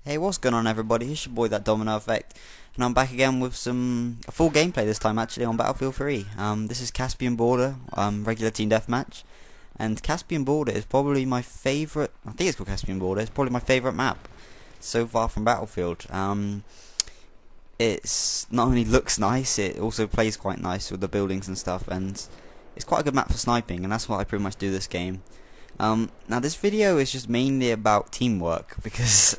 Hey, what's going on, everybody? It's your boy, that Domino Effect, and I'm back again with a full gameplay this time, actually, on Battlefield 3. This is Caspian Border, regular team deathmatch, and Caspian Border is probably my favourite. I think it's called Caspian Border. It's probably my favourite map so far from Battlefield. It's not only looks nice, it also plays quite nice with the buildings and stuff, and it's quite a good map for sniping, and that's what I pretty much do this game. Now this video is just mainly about teamwork because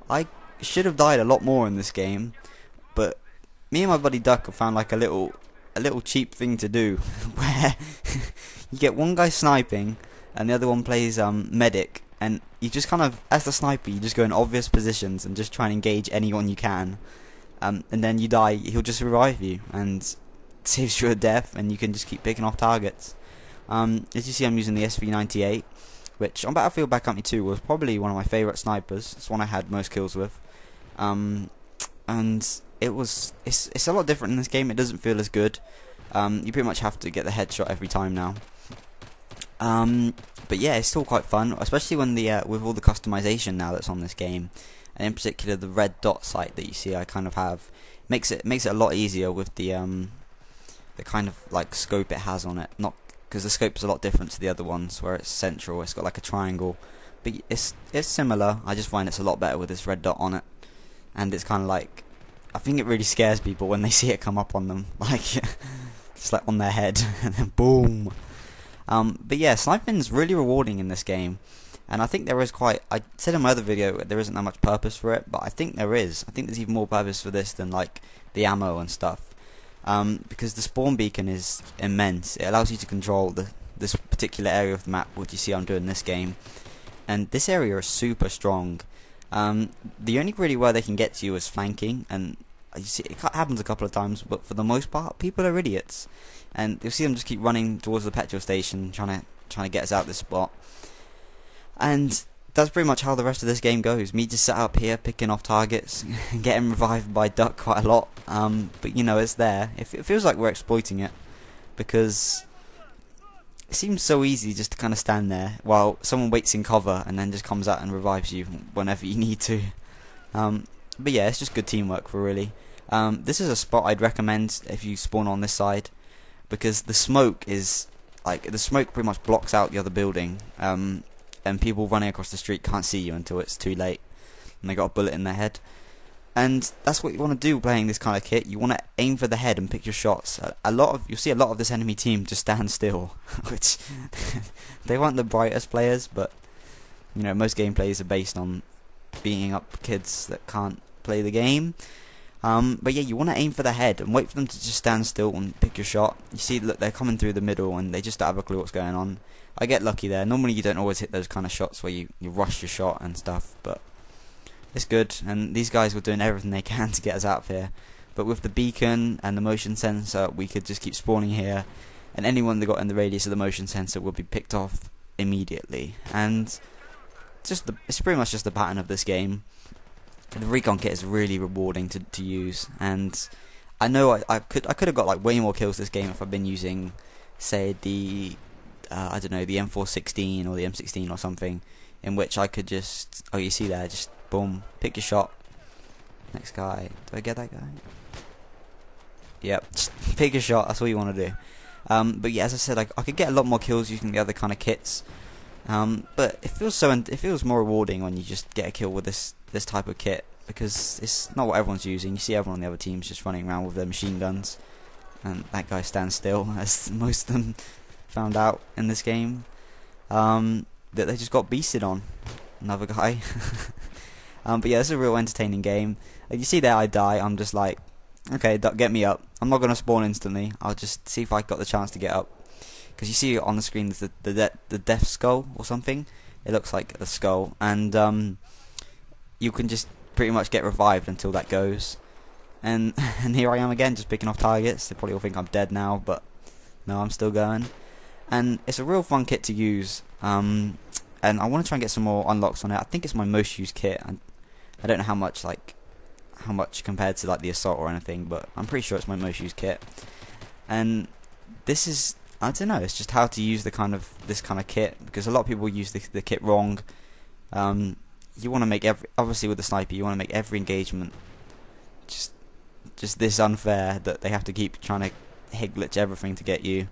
I should have died a lot more in this game, but me and my buddy Duck have found like a little cheap thing to do where you get one guy sniping and the other one plays medic, and you just kind of, as the sniper, you just go in obvious positions and just try and engage anyone you can, and then you die, he'll just revive you and saves you a death, and you can just keep picking off targets. As you see, I'm using the SV98, which on Battlefield Bad Company 2 was probably one of my favourite snipers. It's one I had most kills with, and it's a lot different in this game. It doesn't feel as good. You pretty much have to get the headshot every time now. But yeah, it's still quite fun, especially when with all the customization now that's on this game, and in particular the red dot sight that you see I kind of have makes it a lot easier with the kind of like scope it has on it. Not because the scope's a lot different to the other ones where it's central. It's got like a triangle, but it's similar. I just find it's a lot better with this red dot on it, and it's kind of like, I think it really scares people when they see it come up on them, like just like on their head, and then boom. But yeah, sniping's really rewarding in this game, and I think there is quite. I said in my other video there isn't that much purpose for it, but I think there is. I think there's even more purpose for this than like the ammo and stuff. Because the spawn beacon is immense. It allows you to control this particular area of the map, which you see I'm doing this game, and this area is super strong. The only really where they can get to you is flanking, and you see it happens a couple of times, but for the most part people are idiots, and you'll see them just keep running towards the petrol station trying to get us out this spot, and that's pretty much how the rest of this game goes. Me just sat up here picking off targets and getting revived by Duck quite a lot. But you know, it's there. It feels like we're exploiting it, because it seems so easy just to kind of stand there while someone waits in cover and then just comes out and revives you whenever you need to. But yeah, it's just good teamwork for really. This is a spot I'd recommend if you spawn on this side, because the smoke is like, the smoke pretty much blocks out the other building. And people running across the street can't see you until it's too late and they got a bullet in their head. And that's what you want to do playing this kind of kit. You want to aim for the head and pick your shots. You'll see a lot of this enemy team just stand still, which they weren't the brightest players, but you know, most gameplays are based on beating up kids that can't play the game. But yeah, you want to aim for the head and wait for them to just stand still and pick your shot. You see, look, they're coming through the middle and they just don't have a clue what's going on. I get lucky there. Normally you don't always hit those kind of shots where you rush your shot and stuff, but it's good, and these guys were doing everything they can to get us out of here. But with the beacon and the motion sensor, we could just keep spawning here, and anyone that got in the radius of the motion sensor will be picked off immediately. And it's pretty much just the pattern of this game. The recon kit is really rewarding to use, and I know I could have got like way more kills this game if I'd been using, say, the I don't know, the M416 or the M16 or something, in which I could just, oh, you see there, just boom, pick your shot. Next guy, do I get that guy? Yep, just pick your shot. That's all you want to do. But yeah, as I said, I could get a lot more kills using the other kind of kits. But it feels more rewarding when you just get a kill with this type of kit, because it's not what everyone's using. You see everyone on the other teams just running around with their machine guns, and that guy stands still, as most of them found out in this game, that they just got beasted on. Another guy. But yeah, this is a real entertaining game. You see there, I die. I'm just like, okay, Duck, get me up. I'm not gonna spawn instantly. I'll just see if I got the chance to get up, because you see on the screen there's the death skull or something. It looks like a skull, and you can just pretty much get revived until that goes. And here I am again, just picking off targets. They probably all think I'm dead now, but no, I'm still going. And it's a real fun kit to use, and I want to try and get some more unlocks on it. I think it's my most used kit, and I don't know how much compared to like the assault or anything, but I'm pretty sure it's my most used kit. And this is, I don't know, it's just how to use this kind of kit, because a lot of people use the kit wrong. you want to make obviously with the sniper, you want to make every engagement just this unfair that they have to keep trying to hit glitch everything to get you.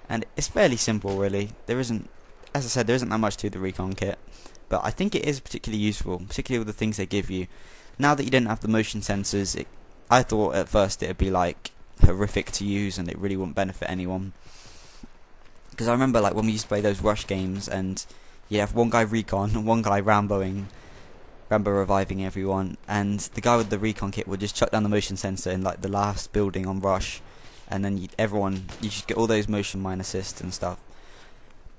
And it's fairly simple, really. There isn't, as I said, there isn't that much to the recon kit, but I think it is particularly useful, particularly with the things they give you. Now that you didn't have the motion sensors, I thought at first it would be like horrific to use and it really wouldn't benefit anyone. Because I remember like when we used to play those rush games and you have one guy recon and one guy Rambo reviving everyone, and the guy with the recon kit would just chuck down the motion sensor in like the last building on rush, and then you should get all those motion mine assists and stuff.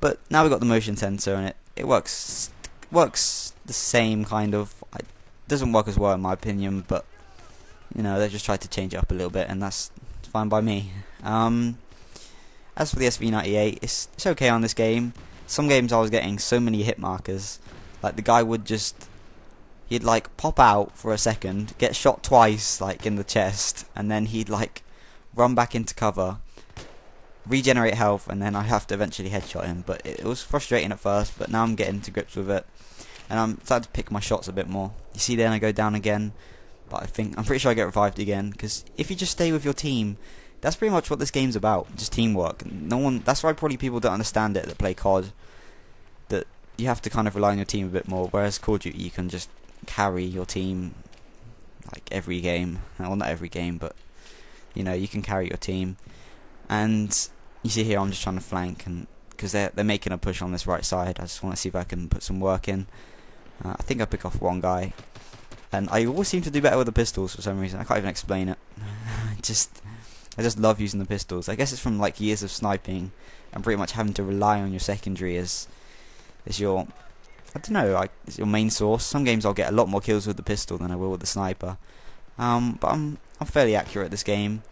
But now we've got the motion sensor and it works the same kind of. It doesn't work as well in my opinion, but you know, they just tried to change it up a little bit and that's fine by me. As for the SV98, it's okay on this game. Some games I was getting so many hit markers, like the guy would he'd like pop out for a second, get shot twice like in the chest, and then he'd like run back into cover, regenerate health, and then I have to eventually headshot him. But it was frustrating at first, but now I'm getting to grips with it and I'm starting to pick my shots a bit more. You see, then I go down again, but I'm pretty sure I get revived again, because if you just stay with your team, that's pretty much what this game's about, just teamwork. That's why probably people don't understand it that play COD, that you have to kind of rely on your team a bit more, whereas Call of Duty you can just carry your team like every game. Well, not every game, but you know, you can carry your team. And you see here I'm just trying to flank, and because they're making a push on this right side, I just want to see if I can put some work in. I think I pick off one guy, and I always seem to do better with the pistols for some reason. I can't even explain it. I just love using the pistols. I guess it's from like years of sniping and pretty much having to rely on your secondary as your, I don't know, like it's your main source. Some games I'll get a lot more kills with the pistol than I will with the sniper. But I'm fairly accurate at this game.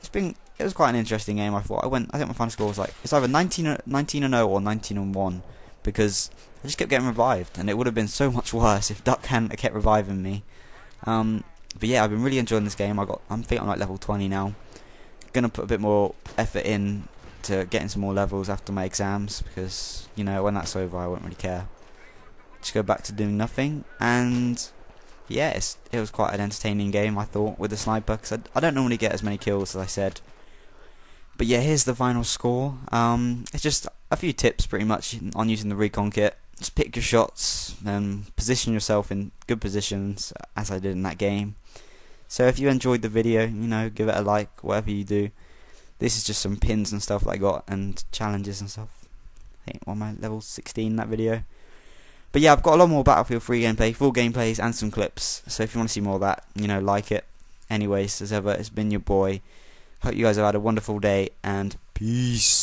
It was quite an interesting game. I think my final score was like, it's either 19-0 or 19-1, because I just kept getting revived, and it would have been so much worse if Duck hadn't kept reviving me. But yeah, I've been really enjoying this game. I think I'm like level 20 now. Gonna put a bit more effort in to getting some more levels after my exams, because you know, when that's over I won't really care. Just go back to doing nothing. And yeah, it was quite an entertaining game, I thought, with the sniper, because I don't normally get as many kills as I said. But yeah, here's the final score. It's just a few tips pretty much on using the recon kit. Just pick your shots and position yourself in good positions, as I did in that game. So if you enjoyed the video, you know, give it a like, whatever you do. This is just some pins and stuff that I got, and challenges and stuff. I think on my level 16 in that video. But yeah, I've got a lot more Battlefield 3 gameplay, full gameplays and some clips. So if you want to see more of that, you know, like it. Anyways, as ever, it's been your boy. Hope you guys have had a wonderful day, and peace.